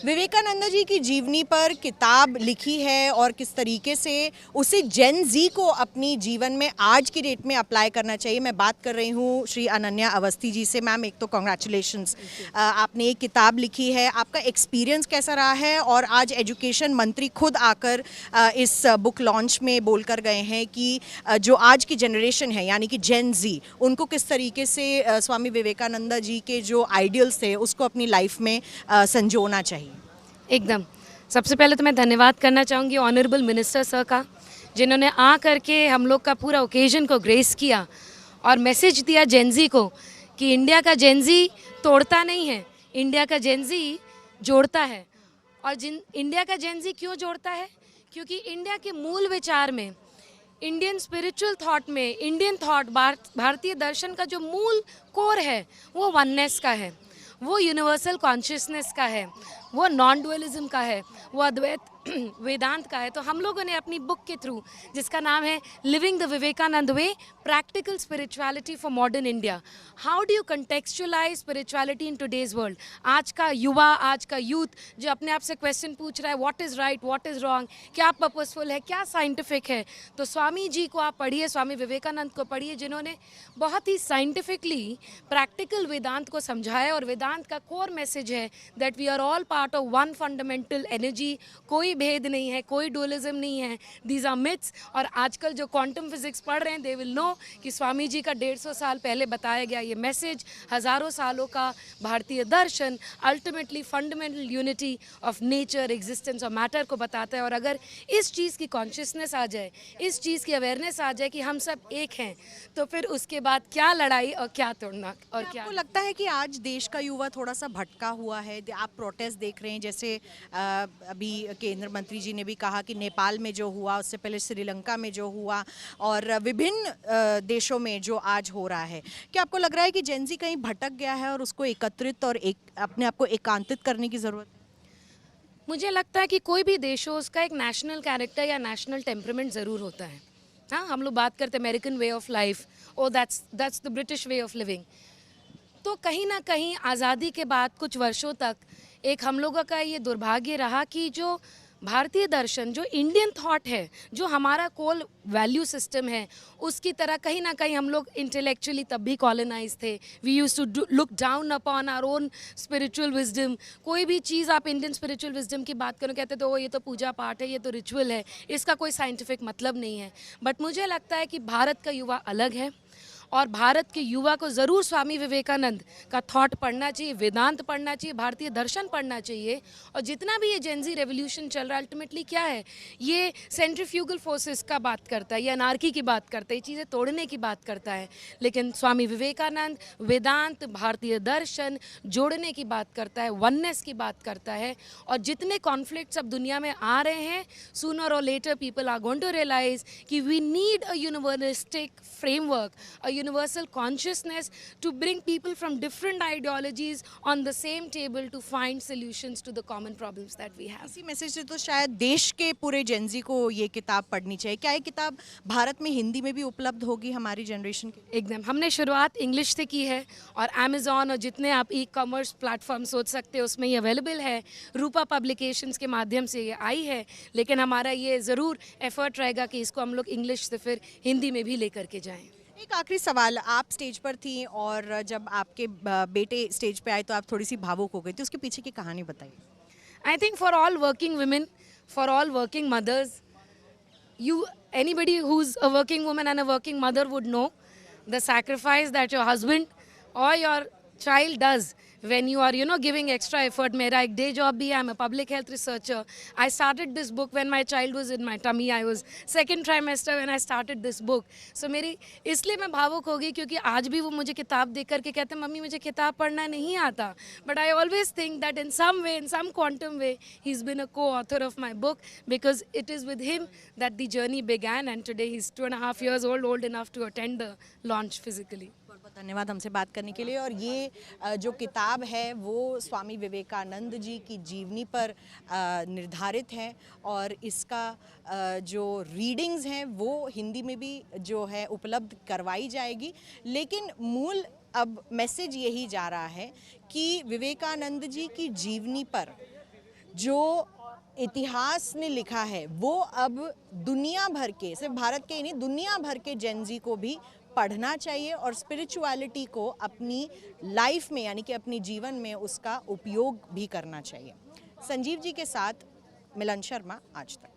विवेकानंद जी की जीवनी पर किताब लिखी है और किस तरीके से उसे जेन जी को अपनी जीवन में आज की डेट में अप्लाई करना चाहिए। मैं बात कर रही हूँ श्री अनन्या अवस्थी जी से। मैम, एक तो कॉन्ग्रेचुलेशंस, आपने एक किताब लिखी है, आपका एक्सपीरियंस कैसा रहा है? और आज एजुकेशन मंत्री खुद आकर इस बुक लॉन्च में बोलकर गए हैं कि जो आज की जनरेशन है यानी कि जेन जी, उनको किस तरीके से स्वामी विवेकानंद जी के जो आइडियल्स थे उसको अपनी लाइफ में संजोना चाहिए। एकदम। सबसे पहले तो मैं धन्यवाद करना चाहूँगी ऑनरेबल मिनिस्टर सर का, जिन्होंने आ करके हम लोग का पूरा ओकेजन को ग्रेस किया और मैसेज दिया जेनजी को कि इंडिया का जेनजी तोड़ता नहीं है, इंडिया का जेनजी जोड़ता है। और इंडिया का जेनजी क्यों जोड़ता है? क्योंकि इंडिया के मूल विचार में, इंडियन स्पिरिचुअल थॉट में, इंडियन थॉट, भारतीय दर्शन का जो मूल कोर है वो वननेस का है, वो यूनिवर्सल कॉन्शियसनेस का है, वो नॉन डुअलिज्म का है, वो अद्वैत वेदांत का है। तो हम लोगों ने अपनी बुक के थ्रू, जिसका नाम है living the Vivekananda way, practical spirituality for modern India, how do you contextualise spirituality in today's world. आज का युवा, आज का यूथ जो अपने आप से क्वेश्चन पूछ रहा है, what is right, what is wrong, क्या पर्पसफुल है, क्या साइंटिफिक है, तो स्वामी जी को आप पढ़िए, स्वामी विवेकानंद को पढ़िए, जिन्होंने बहुत ही साइंटिफिकली प्रैक्टिकल वेदांत को समझाया। और वेदांत का कोर मैसेज है that we are all part of one fundamental energy, कोई भेद नहीं है, कोई डुअलिज्म नहीं है, दीज आर मिथ्स। और आजकल जो क्वांटम फिजिक्स पढ़ रहे हैं दे विल नो कि स्वामी जी का 150 साल पहले बताया गया ये मैसेज, हज़ारों सालों का भारतीय दर्शन ultimately fundamental unity of nature, existence और मैटर को बताता है। और अगर इस चीज़ की कॉन्शियसनेस आ जाए, इस चीज़ की अवेयरनेस आ जाए कि हम सब एक हैं, तो फिर उसके बाद क्या लड़ाई और क्या तोड़ना और क्या। आपको लगता है कि आज देश का युवा थोड़ा सा भटका हुआ है? आप प्रोटेस्ट देख रहे हैं, जैसे अभी केंद्र मंत्री जी ने भी कहा कि नेपाल में जो हुआ, उससे पहले श्रीलंका में जो हुआ और विभिन्न देशों में जो आज हो रहा है, क्या आपको लग रहा है कि जेन जी कहीं भटक गया है और उसको एकत्रित और अपने आप को एकांतित करने की ज़रूरत है? मुझे लगता है कि कोई भी देश हो, उसका एक नेशनल कैरेक्टर या नेशनल टेम्परामेंट ज़रूर होता है। हाँ, हम लोग बात करते हैं American way of life, O that's the British way of living. तो कहीं ना कहीं आज़ादी के बाद कुछ वर्षों तक एक हम लोगों का ये दुर्भाग्य रहा कि जो भारतीय दर्शन, जो इंडियन थॉट है, जो हमारा कोल वैल्यू सिस्टम है, उसकी तरह कहीं ना कहीं हम लोग इंटेलेक्चुअली तब भी कॉलोनाइज थे। We use to look down upon our own spiritual wisdom. कोई भी चीज़ आप इंडियन स्पिरिचुअल विजडम की बात करो, कहते तो ये तो पूजा पाठ है, ये तो रिचुअल है, इसका कोई साइंटिफिक मतलब नहीं है। बट मुझे लगता है कि भारत का युवा अलग है और भारत के युवा को ज़रूर स्वामी विवेकानंद का थॉट पढ़ना चाहिए, वेदांत पढ़ना चाहिए, भारतीय दर्शन पढ़ना चाहिए। और जितना भी ये जेनजी रेवोल्यूशन चल रहा है, अल्टीमेटली क्या है, ये सेंट्रीफ्यूगल फोर्सेस का बात करता है, ये अनार्की की बात करता है, ये चीज़ें तोड़ने की बात करता है। लेकिन स्वामी विवेकानंद वेदांत, भारतीय दर्शन जोड़ने की बात करता है, वननेस की बात करता है। और जितने कॉन्फ्लिक्ट्स अब दुनिया में आ रहे हैं, sooner or later people are going to realize कि we need a universalistic framework, a universal consciousness to bring people from different ideologies on the same table to find solutions to the common problems that we have. इसी message से तो शायद देश के पूरे Gen Z को ये किताब पढ़नी चाहिए। क्या ये किताब भारत में हिंदी में भी उपलब्ध होगी हमारी जनरेशन के? एकदम। हमने शुरुआत इंग्लिश से की है और अमेज़ॉन और जितने आप ई कॉमर्स प्लेटफॉर्म सोच सकते हो उसमें ये अवेलेबल है। रूपा पब्लिकेशंस के माध्यम से ये आई है, लेकिन हमारा ये ज़रूर एफर्ट रहेगा कि इसको हम लोग इंग्लिश से फिर हिंदी में भी लेकर के जाएँ। एक आखिरी सवाल, आप स्टेज पर थी और जब आपके बेटे स्टेज पे आए तो आप थोड़ी सी भावुक हो गई थी, उसके पीछे की कहानी बताइए। I think for all working women, for all working mothers, anybody who's a working woman and a working mother would know the sacrifice that your husband or your child does when you are, giving extra effort. मेरा एक day job भी है, I'm a public health researcher. I started this book when my child was in my tummy. I was second trimester when I started this book. So मेरी इसलिए मैं भावुक हो गई क्योंकि आज भी वो मुझे किताब देख करके कहते हैं मम्मी मुझे किताब पढ़ना नहीं आता. But I always think that in some way, in some quantum way, he's been a co-author of my book because it is with him that the journey began, and today he's 2.5 years old enough to attend the launch physically. बहुत धन्यवाद हमसे बात करने के लिए। और ये जो किताब है वो स्वामी विवेकानंद जी की जीवनी पर निर्धारित है और इसका जो रीडिंग्स हैं वो हिंदी में भी जो है उपलब्ध करवाई जाएगी। लेकिन मूल अब मैसेज यही जा रहा है कि विवेकानंद जी की जीवनी पर जो इतिहास ने लिखा है वो अब दुनिया भर के, सिर्फ भारत के ही नहीं, दुनिया भर के जेनजी को भी पढ़ना चाहिए और स्पिरिचुअलिटी को अपनी लाइफ में यानी कि अपनी जीवन में उसका उपयोग भी करना चाहिए। संजीव जी के साथ मिलन शर्मा, आज तक।